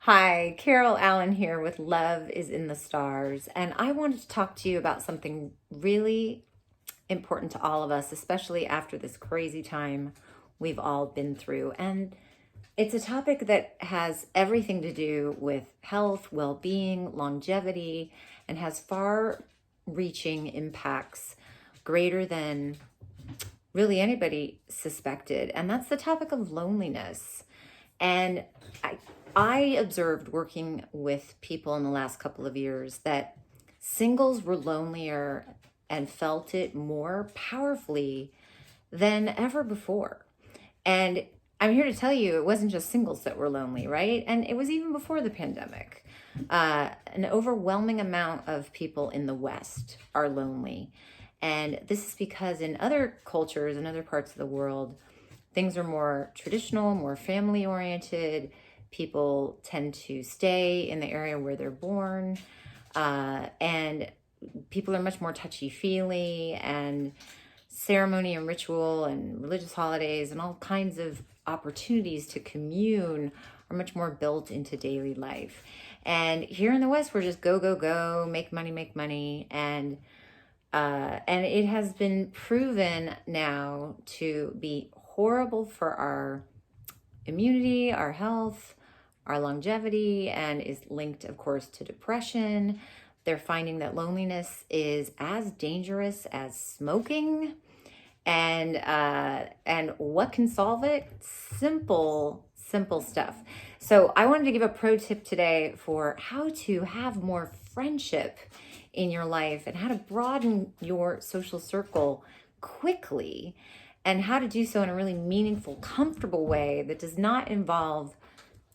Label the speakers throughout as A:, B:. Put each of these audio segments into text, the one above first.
A: Hi, Carol Allen here with Love is in the Stars, and I wanted to talk to you about something really important to all of us, especially after this crazy time we've all been through. And it's a topic that has everything to do with health, well being, longevity, and has far reaching impacts greater than really anybody suspected. And that's the topic of loneliness. And I, I observed working with people in the last couple of years that singles were lonelier and felt it more powerfully than ever before. And I'm here to tell you, it wasn't just singles that were lonely, right? And it was even before the pandemic. An overwhelming amount of people in the West are lonely. And this is because in other cultures and other parts of the world, things are more traditional, more family oriented. People tend to stay in the area where they're born. And people are much more touchy feely, and ceremony and ritual and religious holidays and all kinds of opportunities to commune are much more built into daily life. And here in the West, we're just go, go, go, make money. And it has been proven now to be horrible for our immunity, our health, our longevity, and is linked, of course, to depression. They're finding that loneliness is as dangerous as smoking. And what can solve it? Simple stuff. So I wanted to give a pro tip today for how to have more friendship in your life and how to broaden your social circle quickly, and how to do so in a really meaningful, comfortable way that does not involve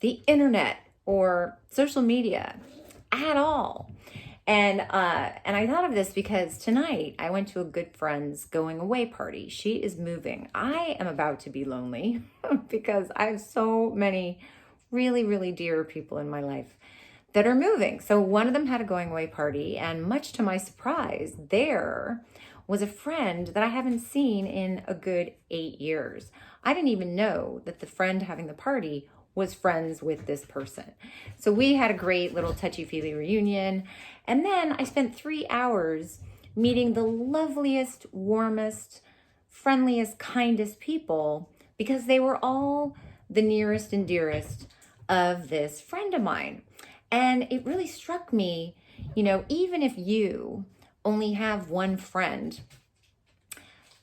A: the internet or social media at all. And I thought of this because tonight I went to a good friend's going away party. She is moving. I am about to be lonely because I have so many really, really dear people in my life that are moving. So one of them had a going away party, and much to my surprise, there was a friend that I haven't seen in a good 8 years. I didn't even know that the friend having the party was friends with this person. So we had a great little touchy-feely reunion. And then I spent 3 hours meeting the loveliest, warmest, friendliest, kindest people because they were all the nearest and dearest of this friend of mine. And it really struck me, even if you only have one friend,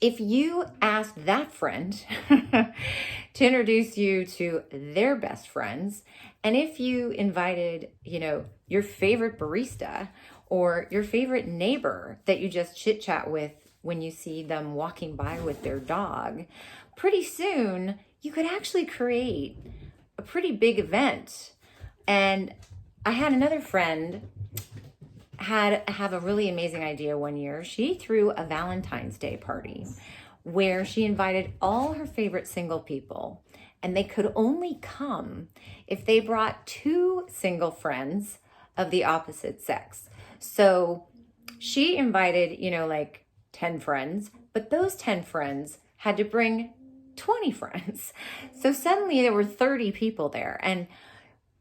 A: if you ask that friend to introduce you to their best friends, and if you invited, your favorite barista or your favorite neighbor that you just chit chat with when you see them walking by with their dog, pretty soon you could actually create a pretty big event. And I had another friend have a really amazing idea one year. She threw a Valentine's Day party where she invited all her favorite single people, and they could only come if they brought two single friends of the opposite sex. So she invited, like 10 friends, but those 10 friends had to bring 20 friends. So suddenly there were 30 people there. And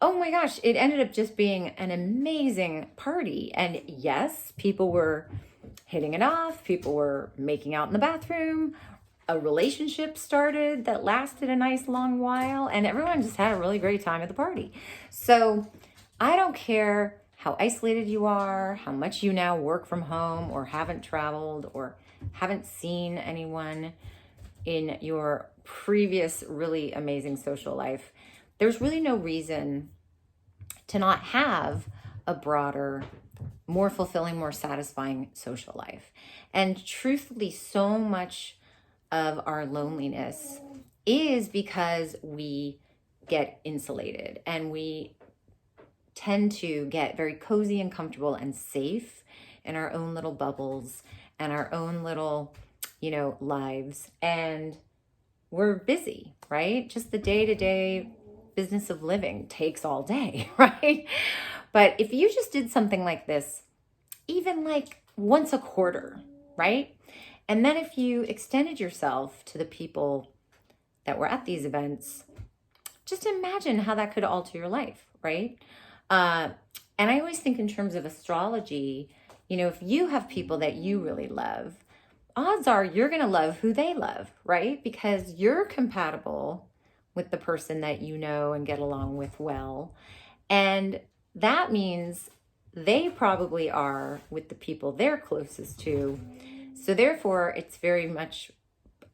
A: oh my gosh, it ended up just being an amazing party. And yes, people were hitting it off. People were making out in the bathroom. A relationship started that lasted a nice long while. And everyone just had a really great time at the party. So I don't care how isolated you are, how much you now work from home or haven't traveled or haven't seen anyone in your previous really amazing social life. There's really no reason to not have a broader, more fulfilling, more satisfying social life. And truthfully, so much of our loneliness is because we get insulated and we tend to get very cozy and comfortable and safe in our own little bubbles and our own little, lives. And we're busy, right? Just the day-to-day business of living takes all day, right? But if you just did something like this, even like once a quarter, right? And then if you extended yourself to the people that were at these events just imagine how that could alter your life, right? Uh, and I always think in terms of astrology, if you have people that you really love, odds are you're going to love who they love, right? Because you're compatible with the person that you know and get along with well. And that means they probably are with the people they're closest to. So therefore, it's very much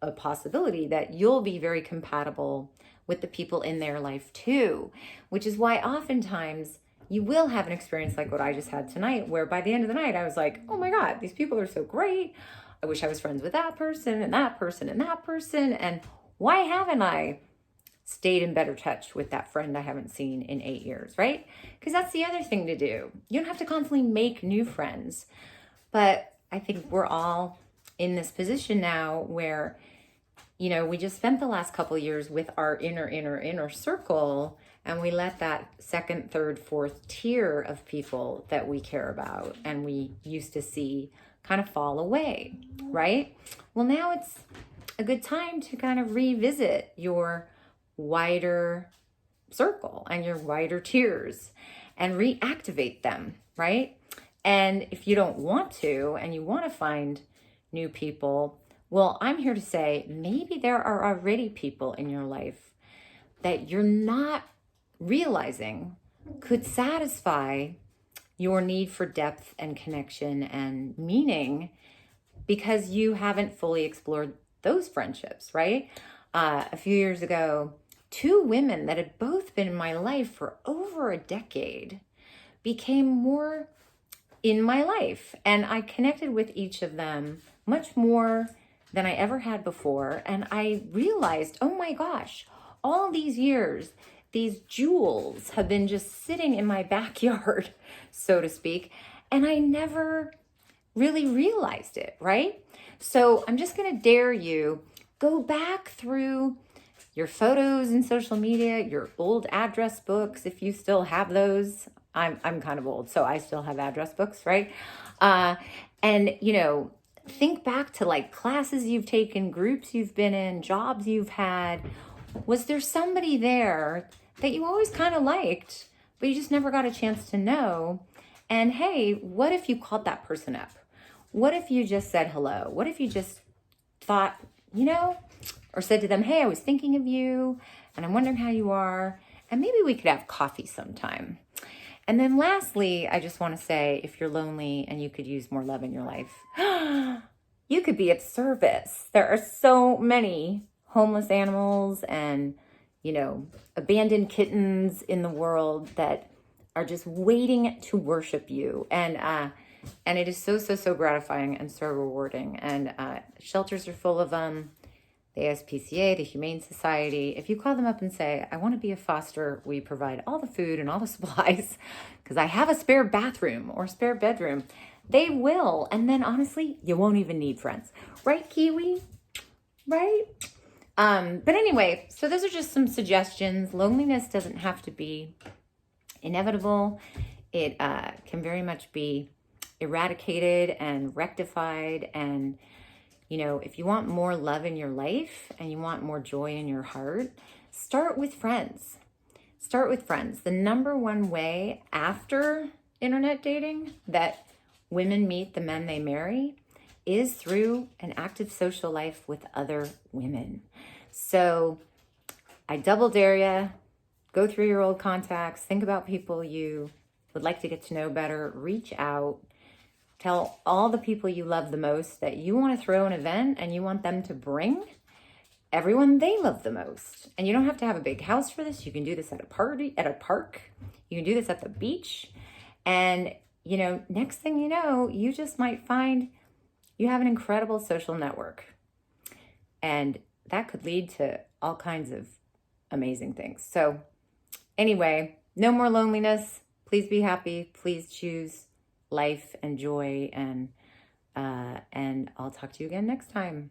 A: a possibility that you'll be very compatible with the people in their life too, which is why oftentimes you will have an experience like what I just had tonight, where by the end of the night, I was like, oh my God, these people are so great. I wish I was friends with that person and that person and that person. And why haven't I stayed in better touch with that friend I haven't seen in 8 years, right? Because that's the other thing to do. You don't have to constantly make new friends. But I think we're all in this position now where, we just spent the last couple of years with our inner circle, and we let that second, third, fourth tier of people that we care about and we used to see kind of fall away, right? Well, now it's a good time to kind of revisit your wider circle and your wider tiers and reactivate them, right? And if you don't want to and you want to find new people, well, I'm here to say maybe there are already people in your life that you're not realizing could satisfy your need for depth and connection and meaning because you haven't fully explored those friendships, right? A few years ago, 2 women that had both been in my life for over a decade became more in my life. And I connected with each of them much more than I ever had before. And I realized, oh my gosh, all these years, these jewels have been just sitting in my backyard, so to speak. And I never really realized it, right? So I'm just going to dare you, go back through your photos in social media, your old address books, if you still have those. I'm kind of old, so I still have address books, right? And think back to like classes you've taken, groups you've been in, jobs you've had. Was there somebody there that you always kind of liked, but you just never got a chance to know? And hey, what if you called that person up? What if you just said hello? What if you just thought, or said to them, hey, I was thinking of you and I'm wondering how you are, and maybe we could have coffee sometime. And then lastly, I just want to say, if you're lonely and you could use more love in your life, you could be of service. There are so many homeless animals and, abandoned kittens in the world that are just waiting to worship you. And it is so, so, so gratifying and so rewarding. And shelters are full of them. The ASPCA, the Humane Society. If you call them up and say, I want to be a foster, we provide all the food and all the supplies because I have a spare bathroom or spare bedroom, they will. And then honestly, you won't even need friends. Right, Kiwi? Right? But anyway, so those are just some suggestions. Loneliness doesn't have to be inevitable. It can very much be eradicated and rectified. And if you want more love in your life and you want more joy in your heart, start with friends. Start with friends. The number one way after internet dating that women meet the men they marry is through an active social life with other women. So I double dare you, go through your old contacts, think about people you would like to get to know better, reach out. Tell all the people you love the most that you want to throw an event and you want them to bring everyone they love the most. And you don't have to have a big house for this. You can do this at a party, at a park. You can do this at the beach. And, next thing you know, you just might find you have an incredible social network. And that could lead to all kinds of amazing things. So anyway, no more loneliness. Please be happy. Please choose life and joy, and I'll talk to you again next time.